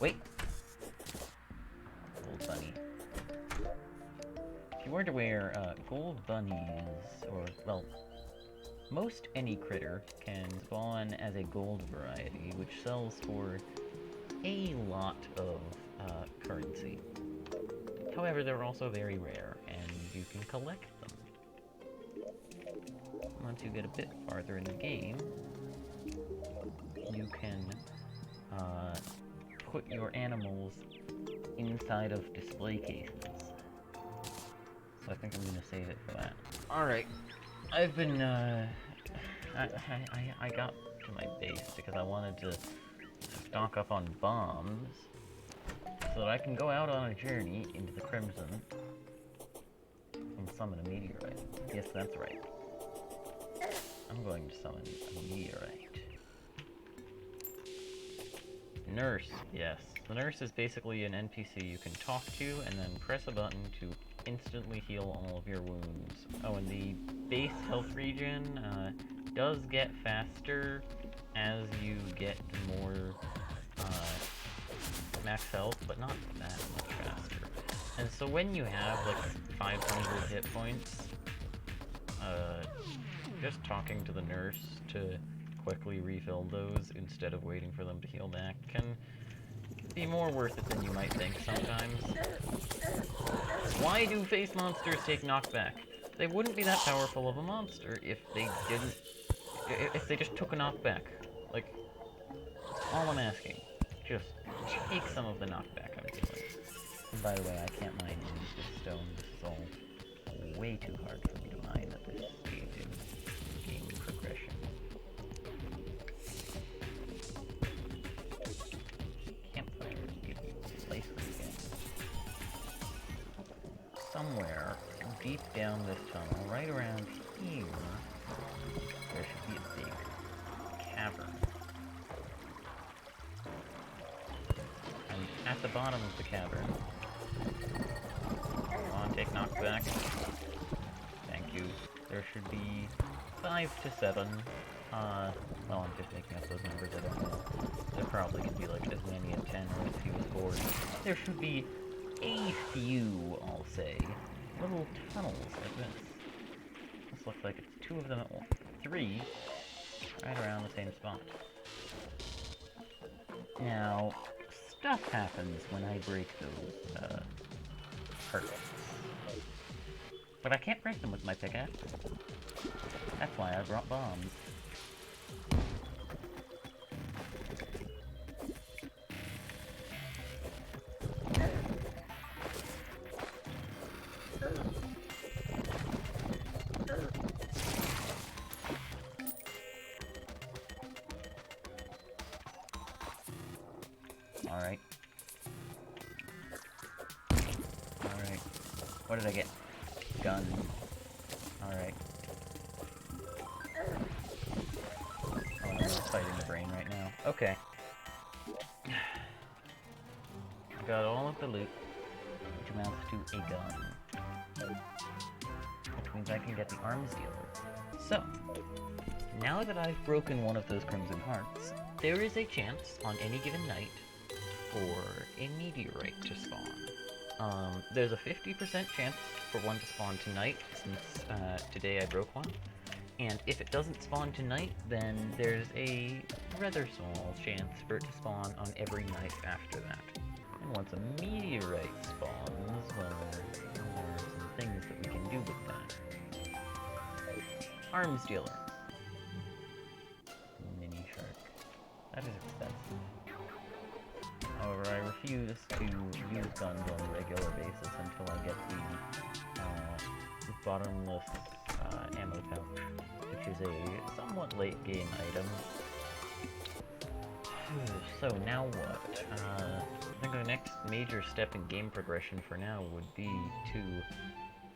Wait! Gold bunny. If you weren't aware, gold bunnies, or, well, most any critter can spawn as a gold variety, which sells for a lot of currency. However, they're also very rare, and you can collect them. Once you get a bit farther in the game, you can put your animals inside of display cases. So I think I'm gonna save it for that. Alright, I've been, I got to my base because I wanted to stock up on bombs so that I can go out on a journey into the Crimson and summon a meteorite. Yes, that's right. I'm going to summon a meteorite. Nurse, yes. The nurse is basically an NPC you can talk to and then press a button to instantly heal all of your wounds. Oh, and the base health regen does get faster as you get more max health, but not that much faster. And so when you have like 500 hit points, just talking to the nurse to quickly refill those instead of waiting for them to heal back can be more worth it than you might think sometimes. Why do face monsters take knockback? They wouldn't be that powerful of a monster if they didn't... if they just took a knockback. Like, that's all I'm asking. Just take some of the knockback I'm feeling. And by the way, I can't mine this stone. This is all way too hard for me to mine at this stage in game progression. Campfires give you places again. Somewhere deep down this tunnel, right around here, there should be a big cavern. And at the bottom of the cavern, come on, take knockback. Thank you. There should be 5 to 7. Well, I'm just making up those numbers, I don't know. There probably could be like as many as 10 or as few as 4. There should be a few, I'll say, little tunnels like this. This looks like it's 2 of them at once. 3, right around the same spot. Now, stuff happens when I break those, hurts. But I can't break them with my pickaxe. That's why I brought bombs. Alright. Alright. What did I get? Gun. Alright. Oh, I'm fighting the brain right now. Okay. Got all of the loot, which amounts to a gun. Which means I can get the arms dealer. So, now that I've broken one of those Crimson Hearts, there is a chance on any given night for a meteorite to spawn. There's a 50% chance for one to spawn tonight, since today I broke one. And if it doesn't spawn tonight, then there's a rather small chance for it to spawn on every night after that. And once a meteorite spawns, well, there are some things that we can do with that. Arms dealer. Mini shark. That is expensive. However, I refuse to use guns on a regular basis until I get the bottomless ammo pouch, which is a somewhat late game item. So now what? I think the next major step in game progression for now would be to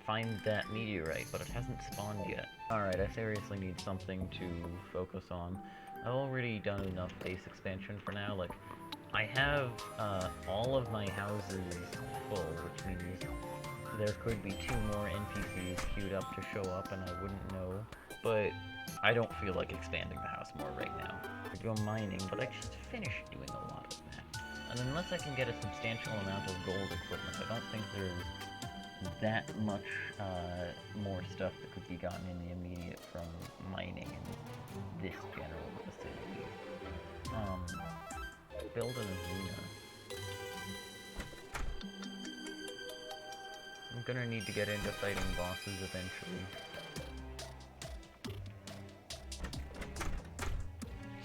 find that meteorite, but it hasn't spawned yet. Alright, I seriously need something to focus on. I've already done enough base expansion for now. Like, I have all of my houses full, which means there could be 2 more NPCs queued up to show up and I wouldn't know, but I don't feel like expanding the house more right now. I go mining, but I just finished doing a lot of that. And unless I can get a substantial amount of gold equipment, I don't think there's that much more stuff that could be gotten in the immediate from mining in this general vicinity. Build an arena. I'm gonna need to get into fighting bosses eventually.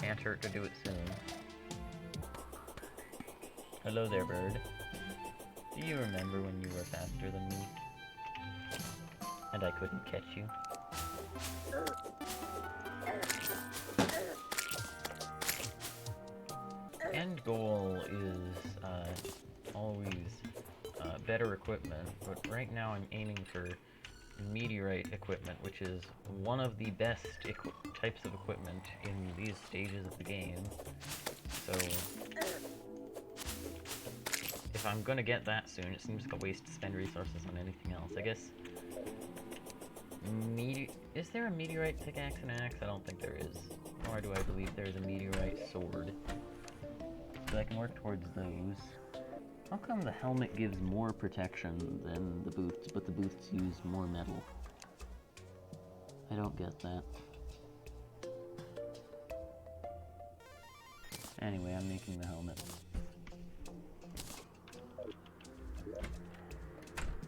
Can't hurt to do it soon. Hello there, bird. Do you remember when you were faster than me? And I couldn't catch you? End goal is always better equipment, but right now I'm aiming for meteorite equipment, which is one of the best types of equipment in these stages of the game. So if I'm gonna get that soon, it seems like a waste to spend resources on anything else. I guess is there a meteorite pickaxe and axe? I don't think there is. Nor do I believe there is a meteorite sword. So I can work towards those. How come the helmet gives more protection than the boots, but the boots use more metal? I don't get that. Anyway, I'm making the helmet.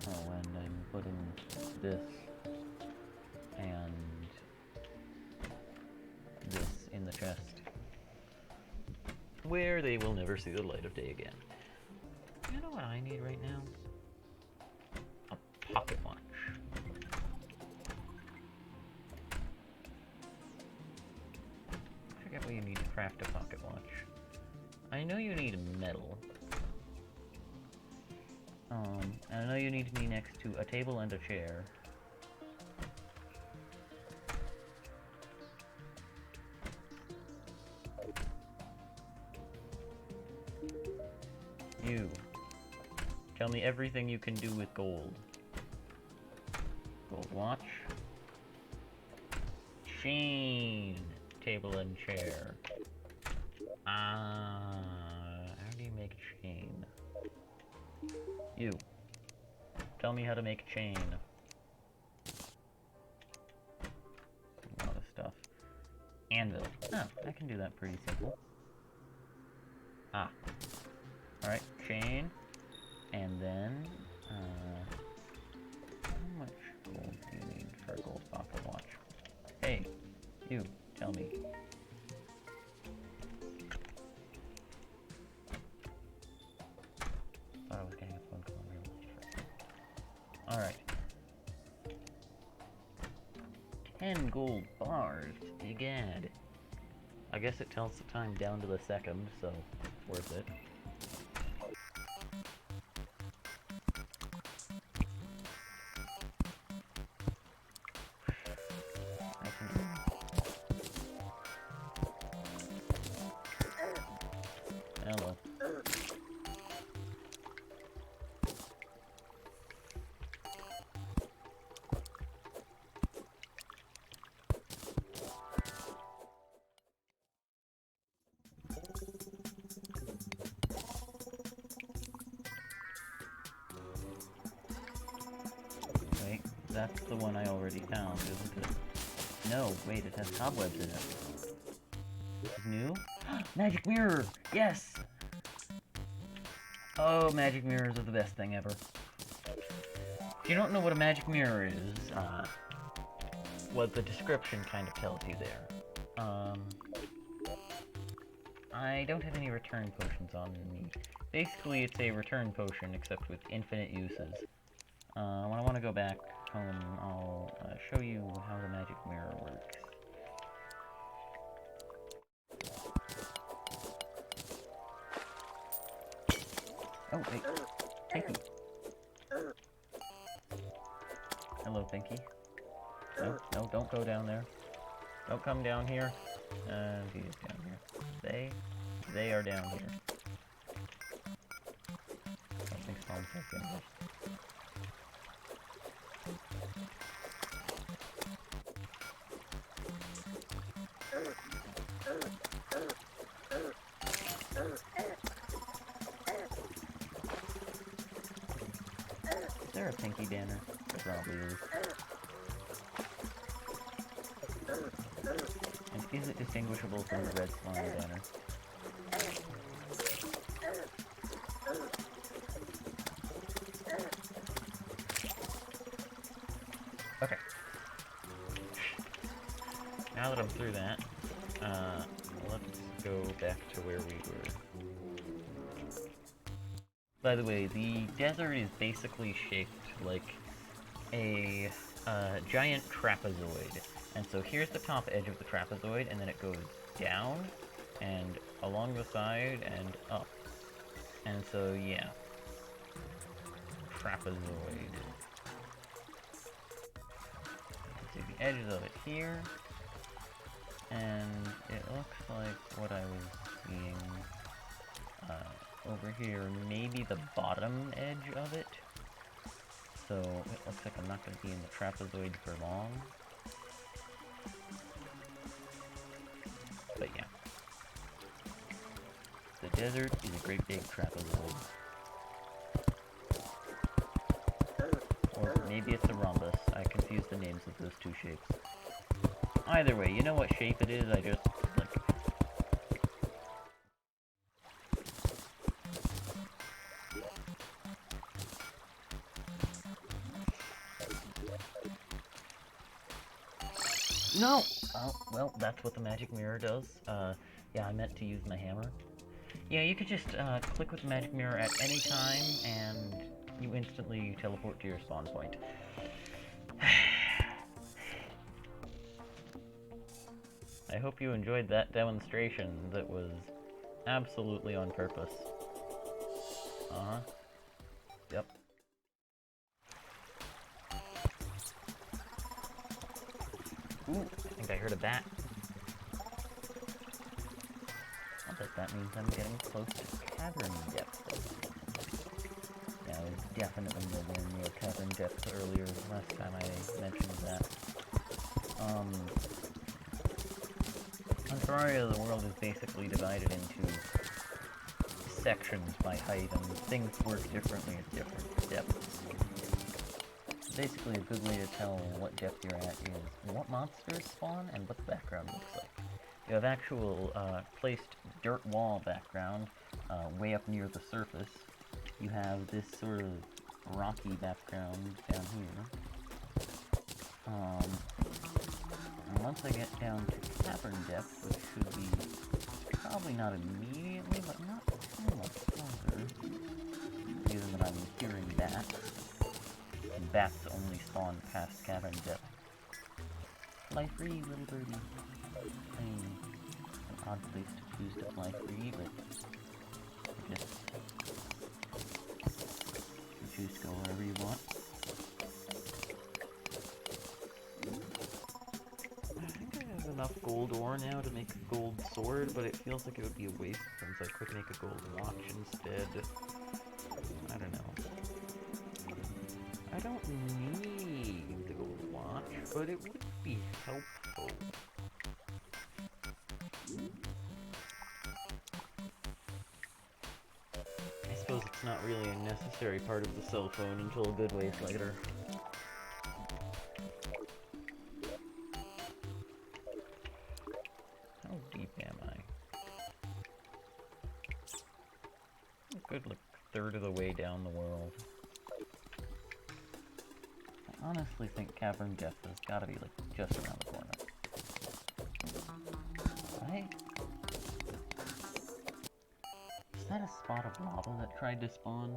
Oh, and I'm putting this and this in the chest, where they will never see the light of day again. You know what I need right now? A pocket watch. I forget what you need to craft a pocket watch. I know you need metal. And I know you need to be next to a table and a chair. You. Tell me everything you can do with gold. Gold watch. Chain. Table and chair. How do you make chain? You. Tell me how to make chain. A lot of stuff. Anvil. Oh, I can do that pretty simple. Ah. Alright, chain. And then, how much gold do you need for a gold pocket watch? Hey, you, tell me. Thought I was getting a phone call in real life. Alright. 10 gold bars, egad. I guess it tells the time down to the second, so it's worth it. Hello. Wait, that's the one I already found, isn't it? No, wait, it has cobwebs in it. This is new? Magic mirror! Yes! Oh, magic mirrors are the best thing ever. If you don't know what a magic mirror is, what the description kind of tells you there. I don't have any return potions on me. Basically, it's a return potion, except with infinite uses. When I want to go back home, I'll show you how the magic mirror works. Oh, wait. Pinky. Hello, Pinky. No, no, don't go down there. Don't come down here. He is down here. They are down here. Something spawns back in here. there a pinky banner? There probably is. And is it distinguishable from the red slime banner? Okay. Now that I'm through that, let's go back to where we were. By the way, the desert is basically shaped like a giant trapezoid. And so here's the top edge of the trapezoid, and then it goes down, and along the side, and up. And so, yeah. Trapezoid. See the edges of it here. And it looks like what I was seeing over here, maybe the bottom edge of it. So it looks like I'm not going to be in the trapezoid for long. But yeah. The desert is a great big trapezoid. Or maybe it's a rhombus. I confuse the names of those two shapes. Either way, you know what shape it is, I just, like... No! Oh, well, that's what the magic mirror does. Yeah, I meant to use my hammer. Yeah, you could just, click with the magic mirror at any time, and you instantly teleport to your spawn point. I hope you enjoyed that demonstration that was absolutely on purpose. Uh-huh. Yep. Ooh, I think I heard a bat. I bet that means I'm getting close to cavern depth. Yeah, I was definitely nowhere near cavern depth earlier, last time I mentioned that. On Terraria, the world is basically divided into sections by height, and things work differently at different depths. Basically, a good way to tell what depth you're at is what monsters spawn and what the background looks like. You have actual placed dirt wall background way up near the surface. You have this sort of rocky background down here. And once I get down to cavern depth, which should be probably not immediately, but not too much further, given that I'm hearing bats. And bats only spawn past cavern depth. Fly free, little birdie. I mean, an odd place to choose to fly free, but I guess you choose to go wherever you want. Enough gold ore now to make a gold sword, but it feels like it would be a waste since I could make a gold watch instead. I don't know. I don't need the gold watch, but it would be helpful. I suppose it's not really a necessary part of the cell phone until a good ways later. Good, like, third of the way down the world. I honestly think cavern depth has gotta be, like, just around the corner. Right? Is that a spot of lava that tried to spawn,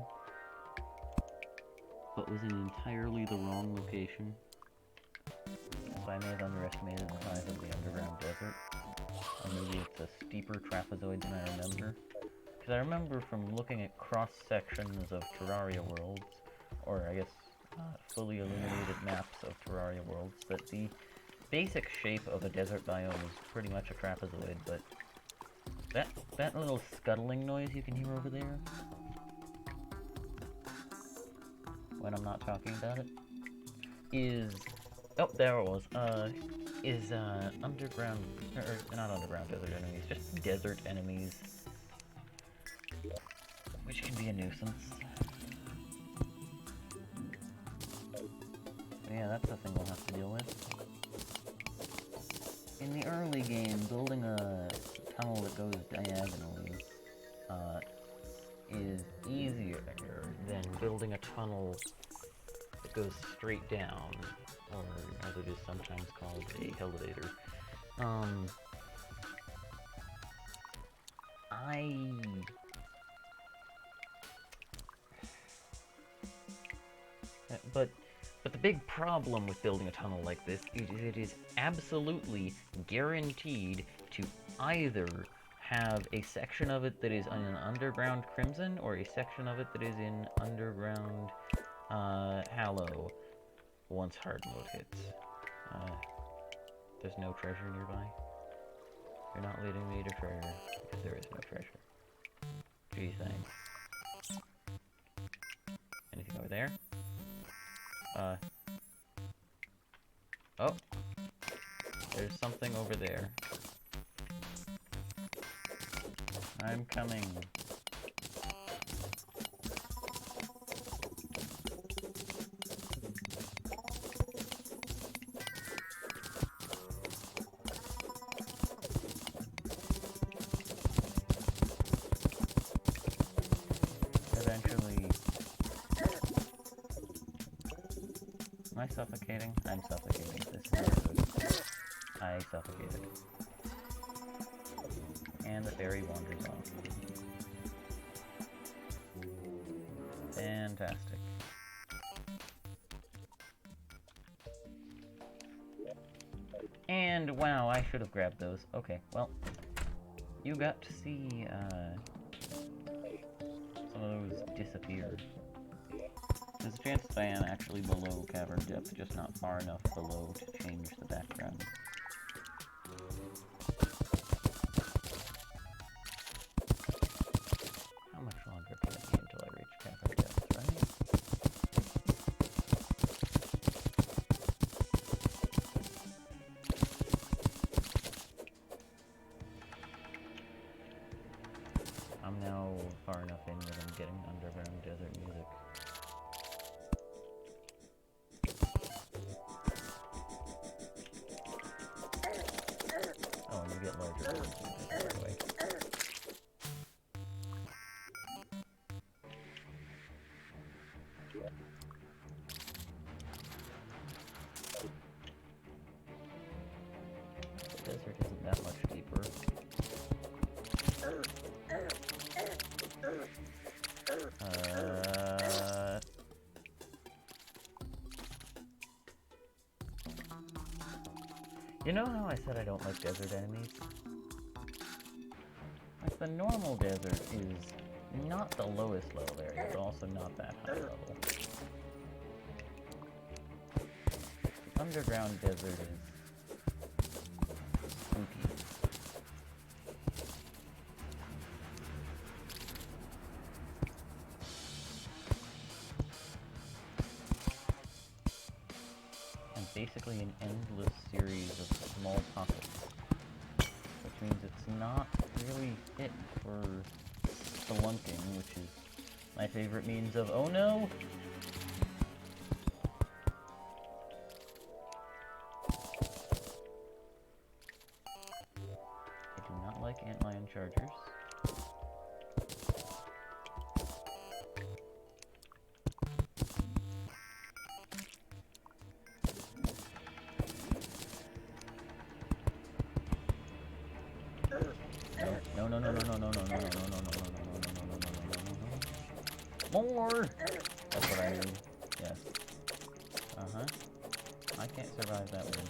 but was in entirely the wrong location? So I may have underestimated the size of the underground desert. Or maybe it's a steeper trapezoid than I remember. I remember from looking at cross-sections of Terraria worlds, or I guess fully illuminated maps of Terraria worlds, that the basic shape of a desert biome is pretty much a trapezoid, but that little scuttling noise you can hear over there, when I'm not talking about it, is... oh, there it was. Is underground... or not underground desert enemies, just desert enemies. Which can be a nuisance. yeah, that's the thing we'll have to deal with. In the early game, building a tunnel that goes diagonally is easier than building a tunnel that goes straight down, or as it is sometimes called, a elevator. But the big problem with building a tunnel like this is it is absolutely guaranteed to either have a section of it that is in an underground Crimson, or a section of it that is in underground Hallow once hard mode hits. There's no treasure nearby. You're not leading me to treasure, because there is no treasure. Gee, thanks. Anything over there? Oh! There's something over there. I'm coming. Eventually... Am I suffocating? I'm suffocating. This is not good. I suffocated. And the fairy wanders off. Fantastic. And wow, I should have grabbed those. Okay, well, you got to see some of those disappear. There's a chance that I am actually below cavern depth, just not far enough below to change the background. How much longer can it be until I reach cavern depth, right? I'm now far enough in that I'm getting underground desert music. Oh, and you get larger ones, by the way. The desert isn't that much deeper. You know how I said I don't like desert enemies? Like, the normal desert is not the lowest level area, but also not that high level. The underground desert is spooky. Basically an endless series of small pockets, which means it's not really fit for spelunking, which is my favorite means of, oh no! I do not like antlion chargers. More! That's what I need. Yes. Uh-huh. I can't survive that one.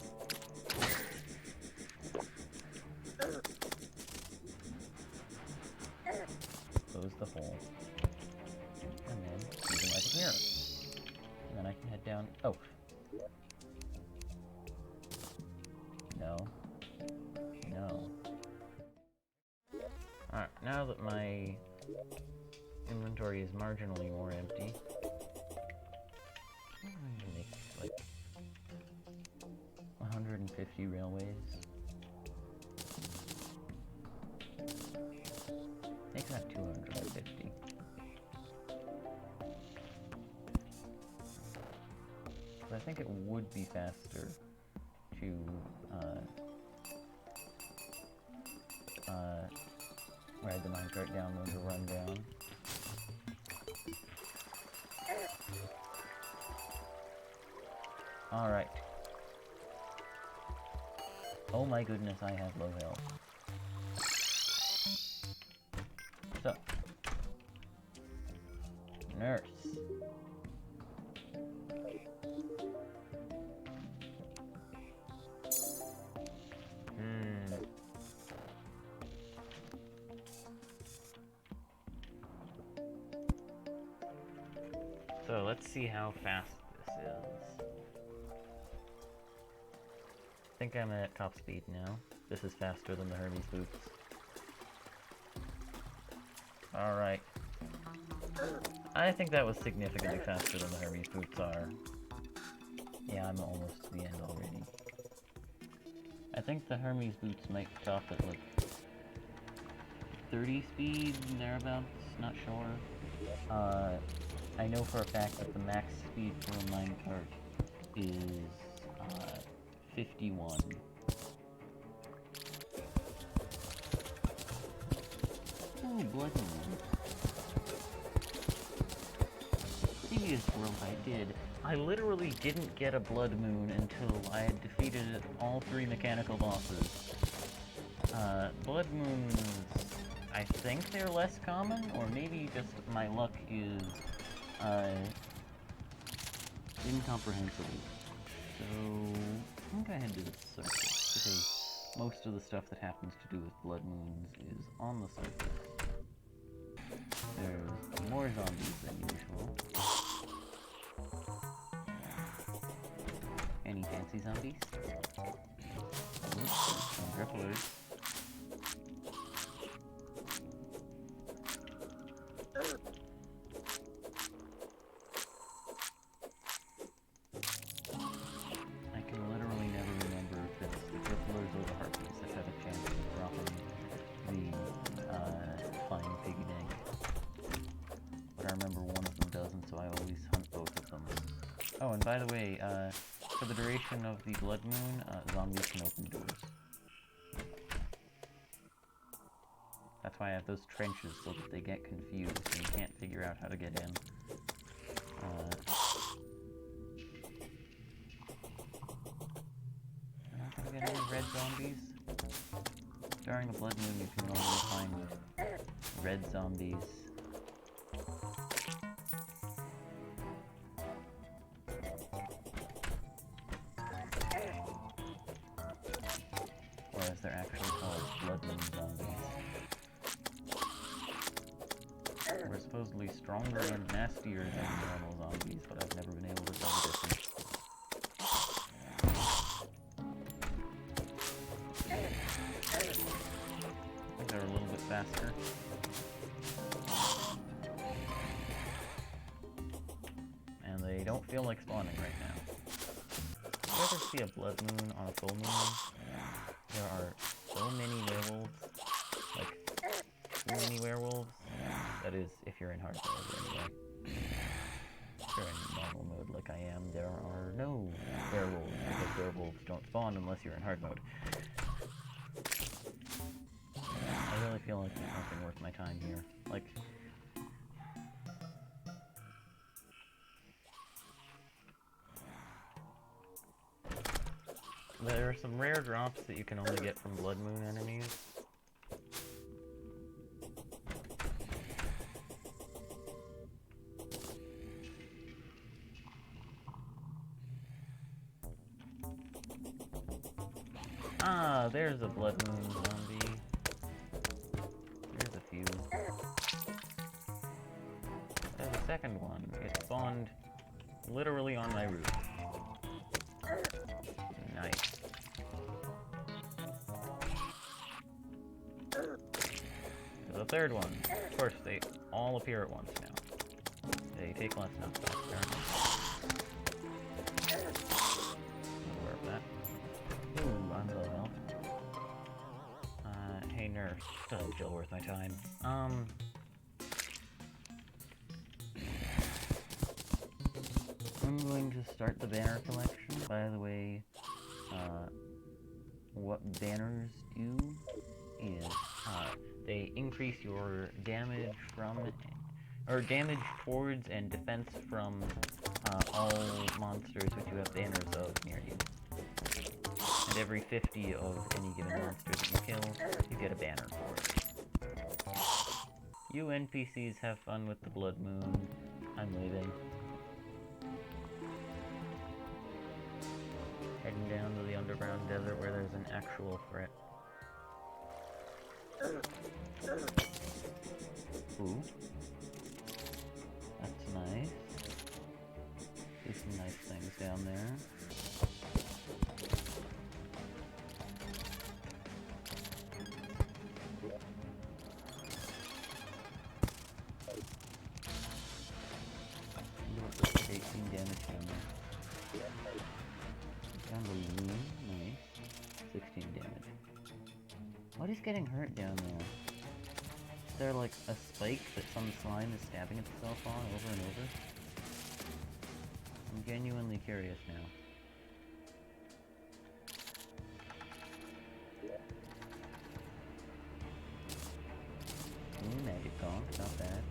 Close the hole. And then use them like a mirror. And then I can head down. Oh. No. No. Alright, now that my inventory is marginally more empty, I'm going to make like 150 railways. Make that 250. I I think it would be faster to ride the minecart down than to run down. Alright. Oh my goodness, I have low health. So. Nurse. So let's see how fast this is. I think I'm at top speed now. This is faster than the Hermes boots. Alright. I think that was significantly faster than the Hermes boots are. Yeah, I'm almost to the end already. I think the Hermes boots might stop at like 30 speed, thereabouts, not sure. I know for a fact that the max speed for a minecart is 51. Oh, blood moon. Previous world I did. I literally didn't get a blood moon until I had defeated all 3 mechanical bosses. Blood moons, I think they're less common, or maybe just my luck is incomprehensible. So I'm gonna head to the surface, because most of the stuff that happens to do with blood moons is on the surface. There's more zombies than usual. Any fancy zombies? Oops, some grapplers. Oh, and by the way, for the duration of the blood moon, zombies can open doors. That's why I have those trenches, so that they get confused and can't figure out how to get in. I'm not gonna get any red zombies. During the blood moon, you can only find red zombies. Whereas they're actually called blood moon zombies. They're supposedly stronger and nastier than normal zombies, but I've never been able to tell the difference. I think they're a little bit faster. And they don't feel like spawning right now. If you ever see a blood moon on a full moon, there are so many werewolves, like, too many werewolves. That is, if you're in hard mode anyway. If you're in normal mode like I am, there are no werewolves, because werewolves don't spawn unless you're in hard mode. I really feel like there's nothing worth my time here. Like, there are some rare drops that you can only get from blood moon enemies. Ah, there's a blood moon zombie. There's a few. There's a second one. It spawned literally on my roof. Nice. There's a third one. Of course, they all appear at once now. They take less knockback, apparently. I'm aware of that. Ooh, I'm low health. Hey nurse. Doesn't feel worth my time. I'm going to start the banner collection. By the way, what banners do is they increase your damage from, or damage towards and defense from all monsters which you have banners of near you. And every 50 of any given monster that you kill, you get a banner for it. You NPCs have fun with the Blood Moon. I'm leaving. Heading down to the underground desert where there's an actual threat. Ooh. That's nice. See some nice things down there. Look at this 18 damage down there. Down the loom, nice. 16 damage. What is getting hurt down there? Is there like a spike that some slime is stabbing itself on over and over? I'm genuinely curious now. Ooh, magic gonk, not bad.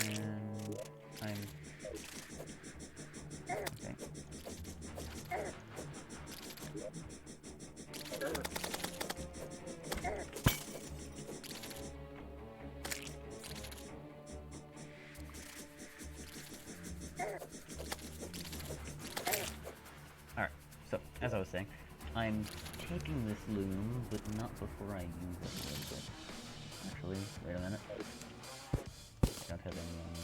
And I'm... Okay. Alright, so, as I was saying, I'm taking this loom, but not before I use it a little bit. Actually, wait a minute. Don't have any on me.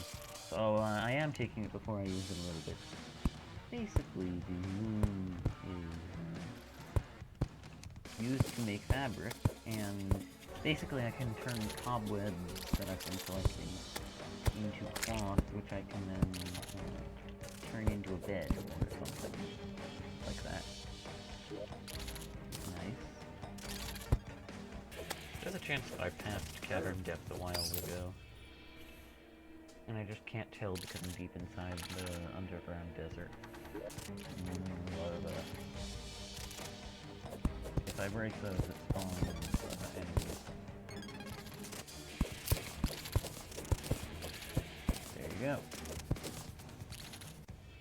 So, I am taking it before I use it a little bit. Basically, the loom is used to make fabric, and basically I can turn cobwebs that I've been collecting into cloth, which I can then turn into a bed or something like that. Nice. There's a chance that I passed cavern depth a while ago. And I just can't tell because I'm deep inside the underground desert. Larva. If I break those, it spawns enemies. There you go.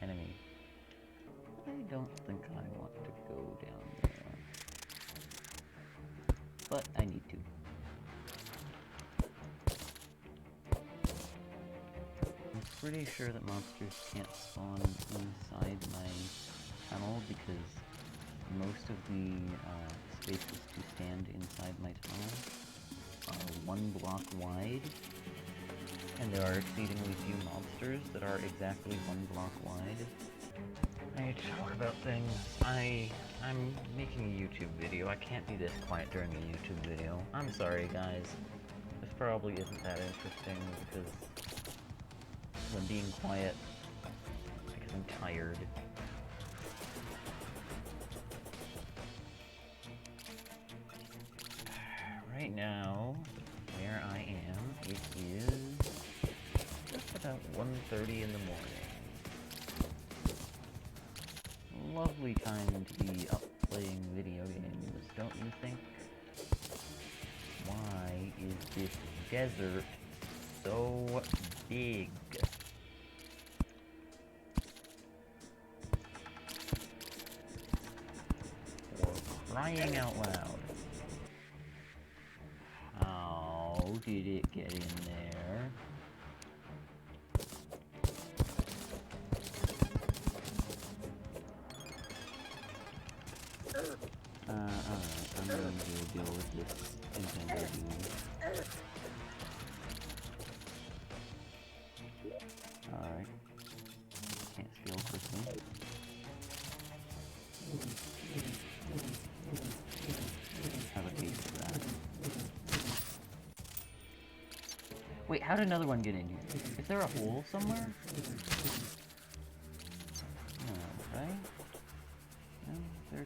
Enemy. I don't think I want to go down there. But I need to. I'm pretty sure that monsters can't spawn inside my tunnel because most of the spaces to stand inside my tunnel are 1 block wide, and there are exceedingly few monsters that are exactly 1 block wide. I need to talk about things. I'm making a YouTube video. I can't be this quiet during a YouTube video. I'm sorry, guys. This probably isn't that interesting because I'm being quiet because I'm tired. Right now, where I am, it is just about 1:30 in the morning. Lovely time to be up playing video games, don't you think? Why is this desert so big? For crying out loud. How did it get in there? Alright, I'm going to deal with this intended unit. Alright. Can't steal quickly. Have a piece of that. Wait, how did another one get in here? Is there a hole somewhere? No, right? No, they're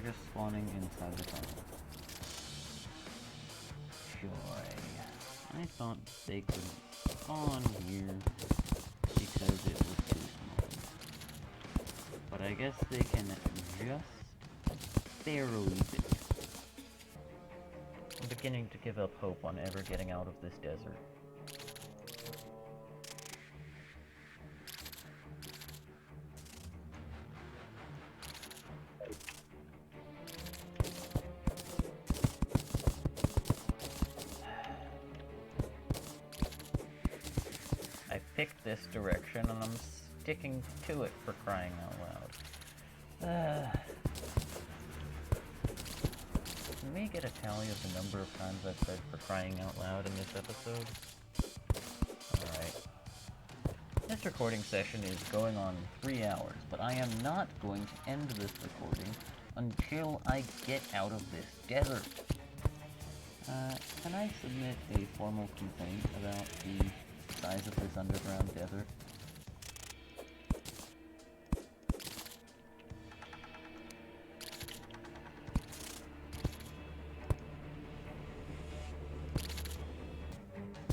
just spawning inside the tunnel. I thought they could spawn here because it was too small. But I guess they can just barely fit. I'm beginning to give up hope on ever getting out of this desert. I picked this direction and I'm sticking to it, for crying out loud. Can we get a tally of the number of times I've said "for crying out loud" in this episode? Alright. This recording session is going on 3 hours, but I am not going to end this recording until I get out of this desert. Can I submit a formal complaint about the size of this underground desert?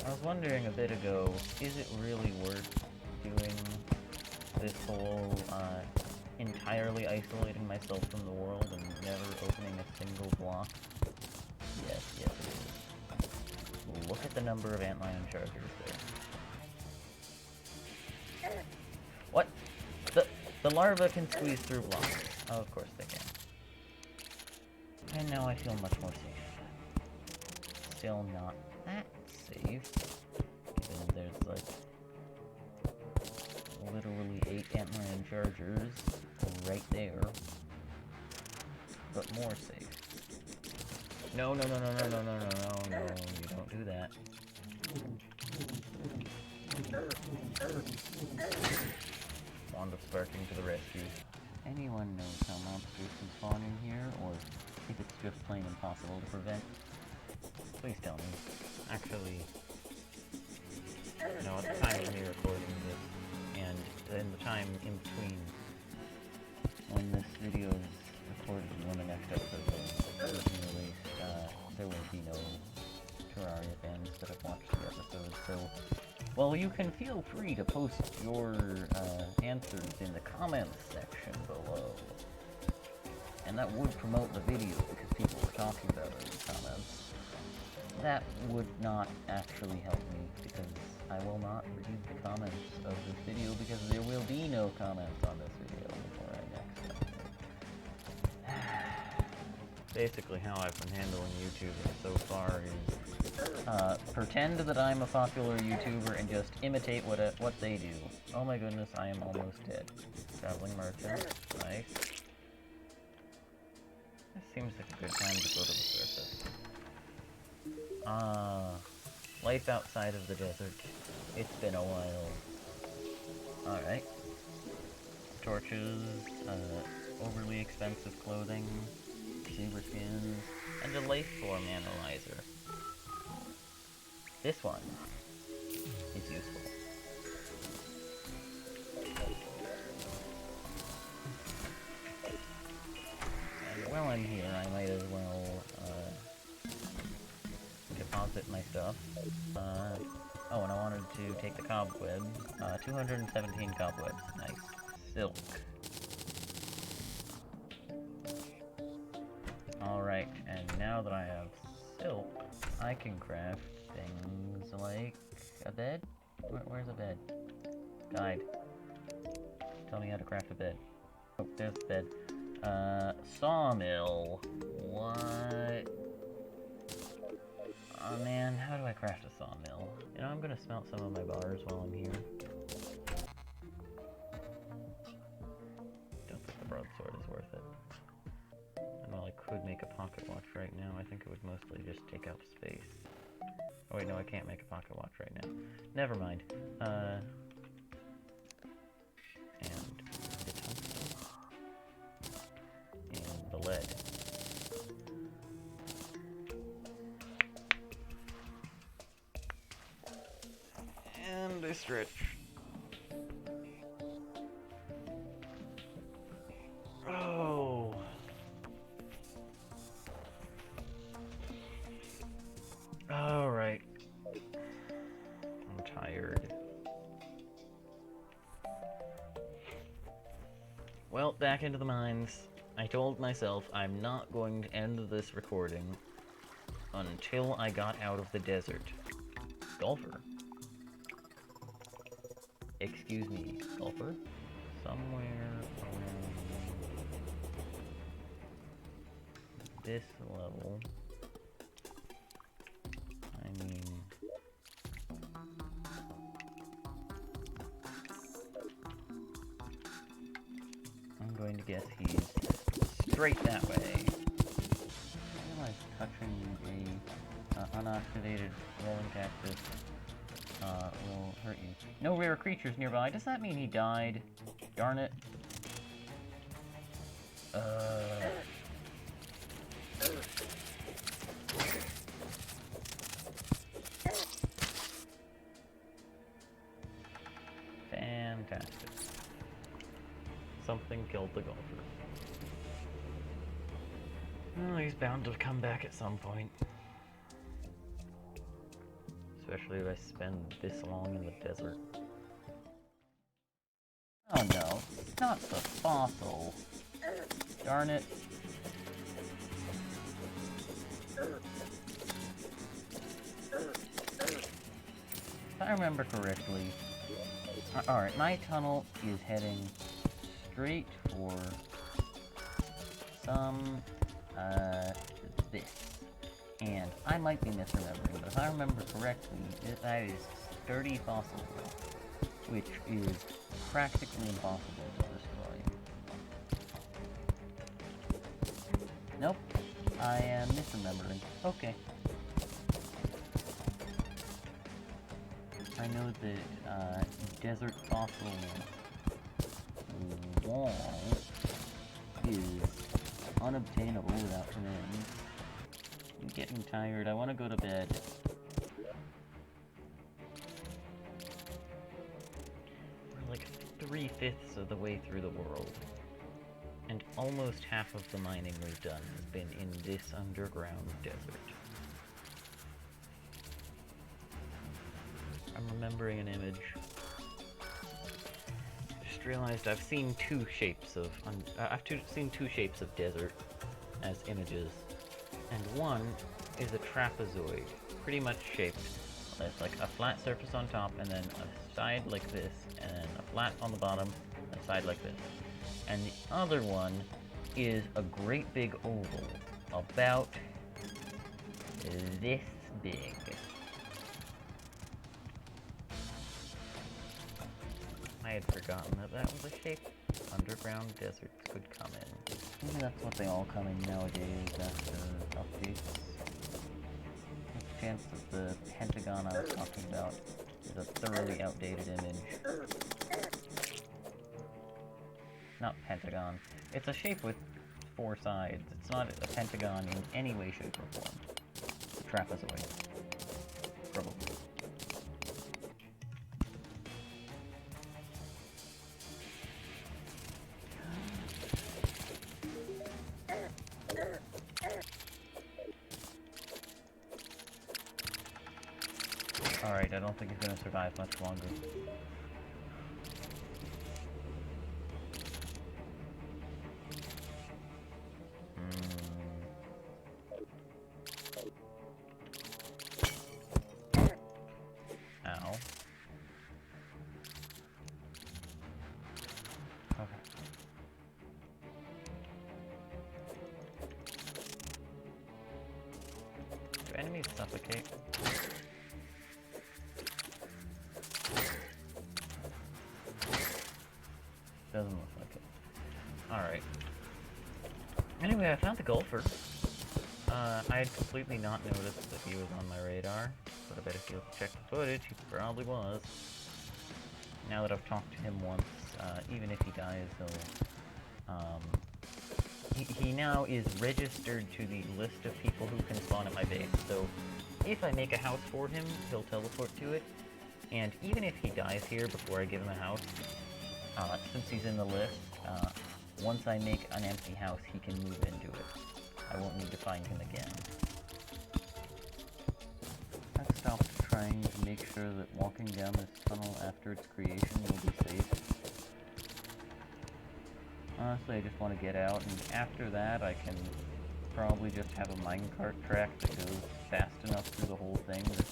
I was wondering a bit ago, is it really worth doing this whole, entirely isolating myself from the world and never opening a single block? Yes, it is. Look at the number of antlion chargers there. What? The larva can squeeze through blocks. Oh, of course they can. And now I feel much more safe. Still not that safe, given there's like literally 8 antlion chargers right there, but more safe. No, you don't do that. Wand of Sparking to the rescue. Anyone knows how monsters can spawn in here, or if it's just plain impossible to prevent? Please tell me. Actually, you know, at the time of me recording this, and in the time in between when this video is recorded and when the next episode is released, there will be no Terraria fans that have watched the episode, so, well, you can feel free to post your answers in the comments section below. And that would promote the video because people were talking about it in the comments. That would not actually help me because I will not read the comments of this video because there will be no comments on this video before I next upload. Basically how I've been handling YouTubing so far is pretend that I'm a popular YouTuber and just imitate what they do. Oh my goodness, I am almost dead. Traveling merchant, nice. This seems like a good time to go to the surface. Life outside of the desert. It's been a while. Alright. Torches, overly expensive clothing, zebra skins, and a life form analyzer. This one is useful. And while I'm here, I might as well, deposit my stuff. Oh, and I wanted to take the cobweb. 217 cobwebs. Nice. Silk. Alright, and now that I have silk, I can craft things like a bed? Where's a bed? Guide. Tell me how to craft a bed. Oh, there's the bed. Sawmill. What? Oh man, how do I craft a sawmill? You know, I'm gonna smelt some of my bars while I'm here. Don't think the broadsword is worth it. And while I could make a pocket watch right now, I think it would mostly just take up space. Oh wait, no, I can't make a pocket watch right now. Never mind. And the tungsten. And the lead. And I stretch. Oh. Alright. Well, back into the mines. I told myself I'm not going to end this recording until I got out of the desert. Golfer. Excuse me, golfer? Somewhere around this level. I mean... I'm going to guess he's straight that way. I realize touching a unactivated rolling cactus will hurt you. No rare creatures nearby. Does that mean he died? Darn it. Fantastic. Something killed the golfer. Oh, he's bound to come back at some point. Especially if I spend this long in the desert. Oh no, it's not the fossil. Darn it. If I remember correctly... Alright, my tunnel is heading straight for some, this. And I might be misremembering, but if I remember correctly, that is sturdy fossil rock, which is practically impossible to destroy. Nope, I am misremembering. Okay. I know that, desert fossil wall is unobtainable without commands. I'm getting tired. I want to go to bed. We're like 3/5 of the way through the world. And almost half of the mining we've done has been in this underground desert. I'm remembering an image. Just realized I've seen two shapes of desert as images, and one is a trapezoid, pretty much shaped. It's like a flat surface on top, and then a side like this, and then a flat on the bottom, and a side like this. And the other one is a great big oval, about this big. I had forgotten that was a shape underground deserts could come in. Maybe that's what they all come in nowadays after updates. There's a chance that the pentagon I was talking about is a thoroughly outdated image. Not pentagon. It's a shape with 4 sides. It's not a pentagon in any way, shape, or form. It's a trapezoid. Probably. Alright, I don't think he's gonna survive much longer. Ow. Okay. Do enemies suffocate? Doesn't look like it. Alright. Anyway, I found the golfer. I had completely not noticed that he was on my radar, but I bet if you check the footage, he probably was. Now that I've talked to him once, even if he dies, he now is registered to the list of people who can spawn at my base, so if I make a house for him, he'll teleport to it, and even if he dies here before I give him a house, since he's in the list, once I make an empty house, he can move into it. I won't need to find him again. I've stopped trying to make sure that walking down this tunnel after its creation will be safe. Honestly, I just want to get out, and after that, I can probably just have a minecart track that goes fast enough through the whole thing that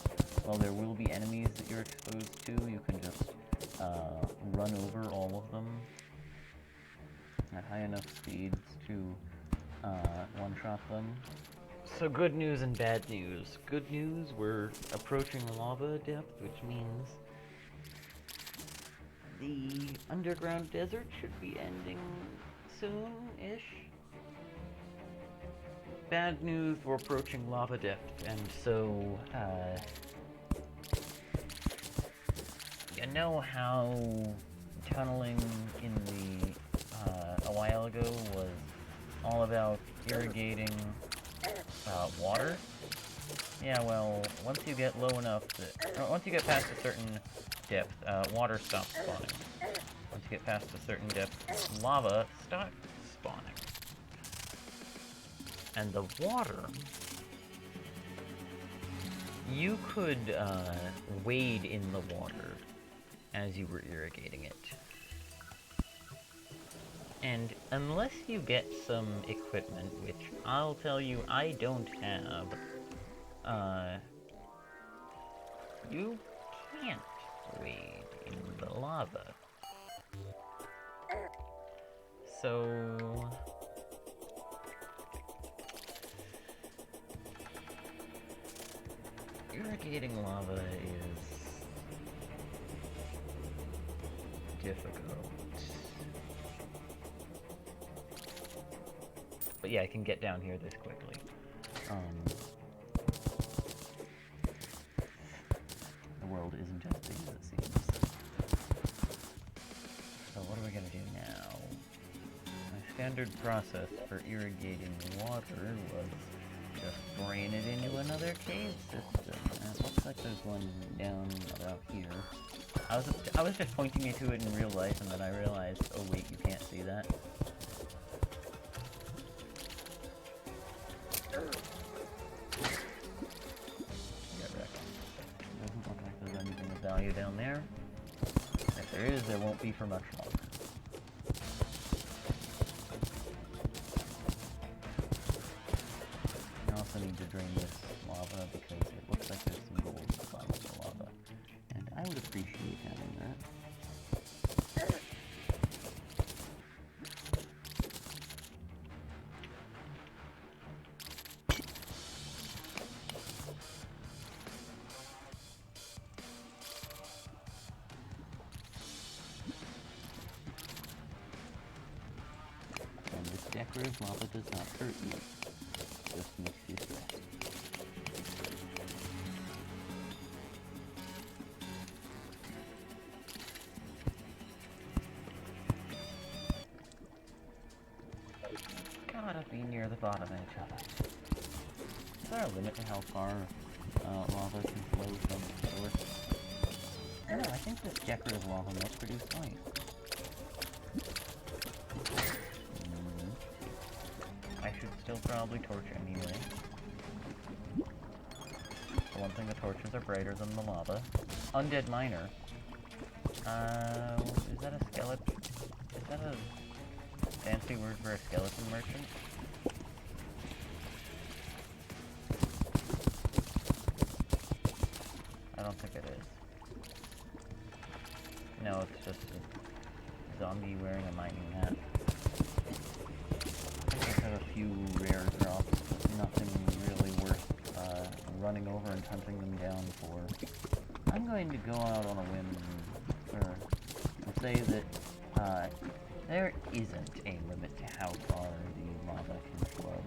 while there will be enemies that you're exposed to, you can just run over all of them at high enough speeds to one-shot them. So good news and bad news. Good news, we're approaching lava depth, which means the underground desert should be ending soon-ish. Bad news, we're approaching lava depth, and so, you know how tunneling in the, a while ago was all about irrigating, water? Yeah, well, once you get low enough that, once you get past a certain depth, water stops spawning. Once you get past a certain depth, lava stops spawning. And the water, you could wade in the water as you were irrigating it. And unless you get some equipment, which I'll tell you I don't have, you can't wade in the lava. So irrigating lava is difficult. But yeah, I can get down here this quickly. The world isn't as big as it seems. So what are we gonna do now? My standard process for irrigating water was just drain it into another cave system. It looks like there's one down about here. I was just pointing you to it in real life, and then I realized, oh wait, you can't see that. Doesn't look like there's anything of value down there. If there is, there won't be for much longer. I also need to drain this lava because it looks like there's some gold at the bottom of the lava. And I would appreciate having that. And this decorative lava does not hurt you. It just makes you stressed. Gotta be near the bottom of each other. Is there a limit to how far lava can flow from the source? I don't know, I think this decorative lava might produce light. I should still probably torch anyway. For one thing, the torches are brighter than the lava. Undead miner. Is that a skeleton? Is that a fancy word for a skeleton merchant? I don't think it is. No, it's just a zombie wearing a mining hat. I think I have a few rare drops, but nothing really worth running over and hunting them down for. I'm going to go out on a whim and say that there isn't a limit to how far the lava can flow.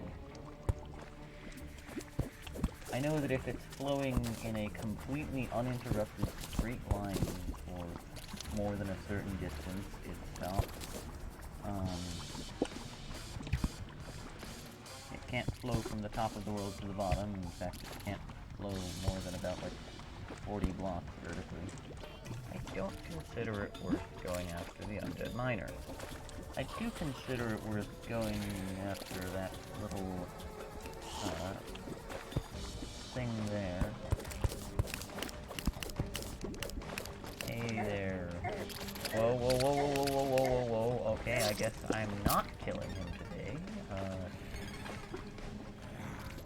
I know that if it's flowing in a completely uninterrupted straight line for more than a certain distance, it stops. It can't flow from the top of the world to the bottom. In fact, it can't flow more than about, like, 40 blocks vertically. I don't consider it worth going after the undead miner. I do consider it worth going after that little, thing there. Hey there. Whoa, whoa, whoa, whoa, whoa, whoa, whoa, whoa, whoa. Okay, I I guess I'm not killing him today.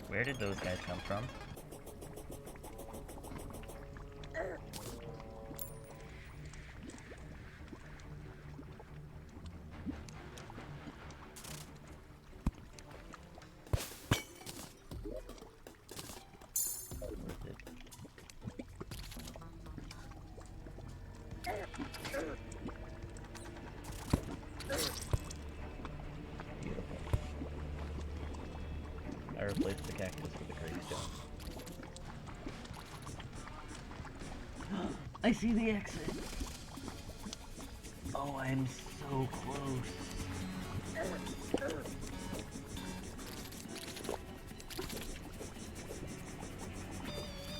Where did those guys come from? Beautiful. I replaced the cactus with a gravestone. I see the exit! Oh, I'm so close.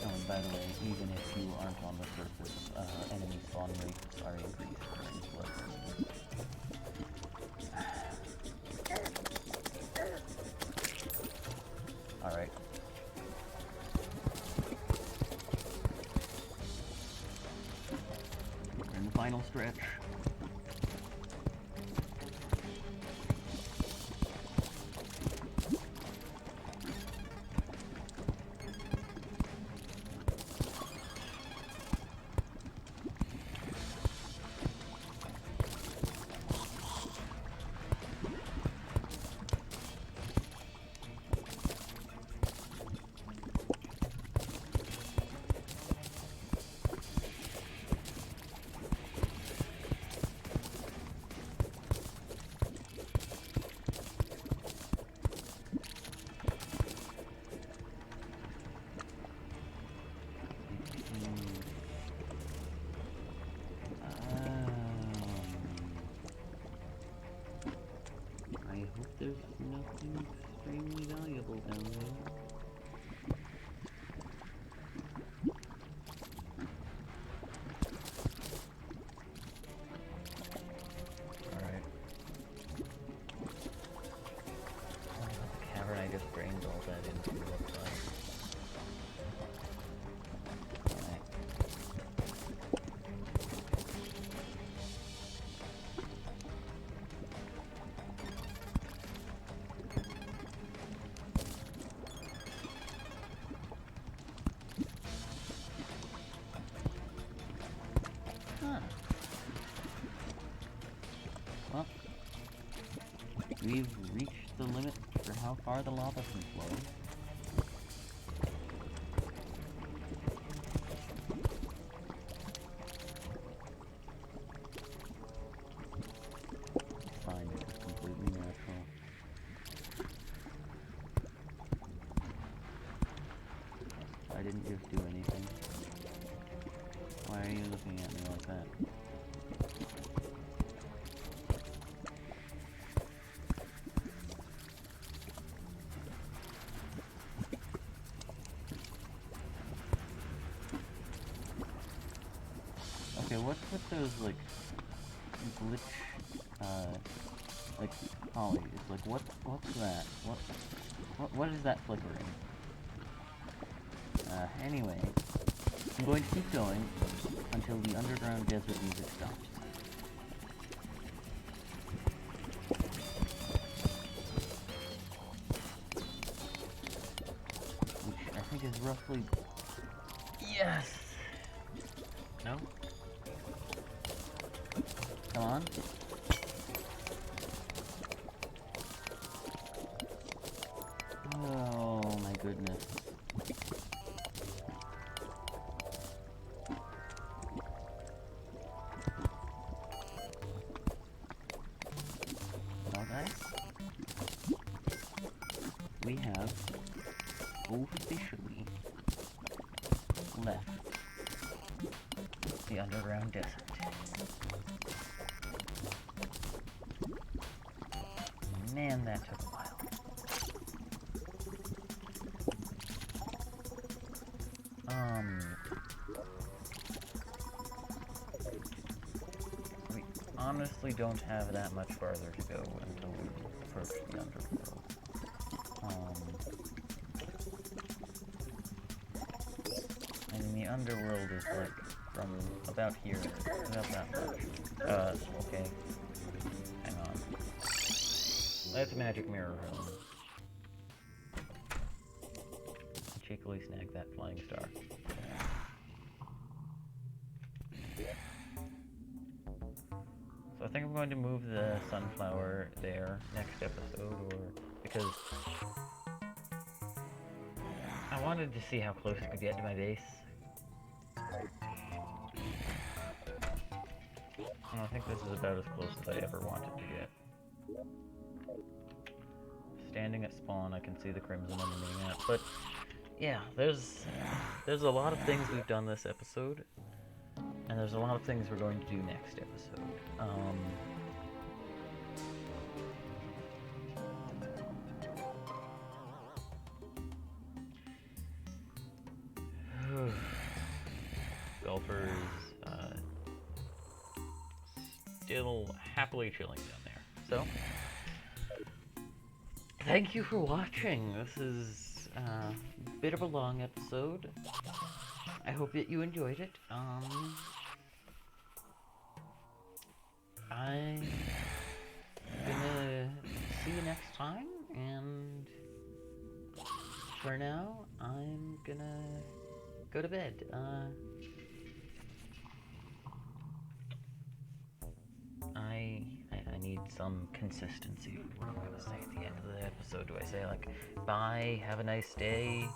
Oh, and by the way, even if you aren't on the surface, enemy spawn rates are increased during floods. Alright. We're in the final stretch. I hope there's nothing extremely valuable down there. Alright. The cavern I just brained all that into looks like. Alright. Huh. Well, we've reached the limit for how far the lava can flow. It's fine, it's completely natural. I didn't just do anything. Why are you looking at me like that? Okay, what's with those, like, glitch, like, polys? Like, what's that? What is that flickering? Anyway, I'm going to keep going until the underground desert music stops. Which I think is roughly... Yes! No? Come on. Oh my goodness. Well guys, we have officially left the underground desert. Man, that took a while. We honestly don't have that much farther to go until we approach the underworld. I mean, the underworld is like from about here, about that much. Okay. Hang on. That's a magic mirror room. Cheekily snag that flying star. So I think I'm going to move the sunflower there next episode, or because I wanted to see how close I could get to my base. And I think this is about as close as I ever wanted to get. Standing at spawn, I can see the crimson underneath it, but yeah, there's a lot of things we've done this episode, and there's a lot of things we're going to do next episode. Golfers still happily chilling down there. So, thank you for watching. This is a bit of a long episode. I hope that you enjoyed it. I'm gonna see you next time, and for now, I'm gonna go to bed. I need some consistency. What am I gonna say at the end of the episode? Do I say like, bye, have a nice day,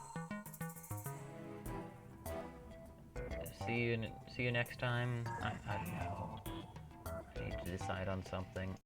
see you next time? I don't know. I need to decide on something.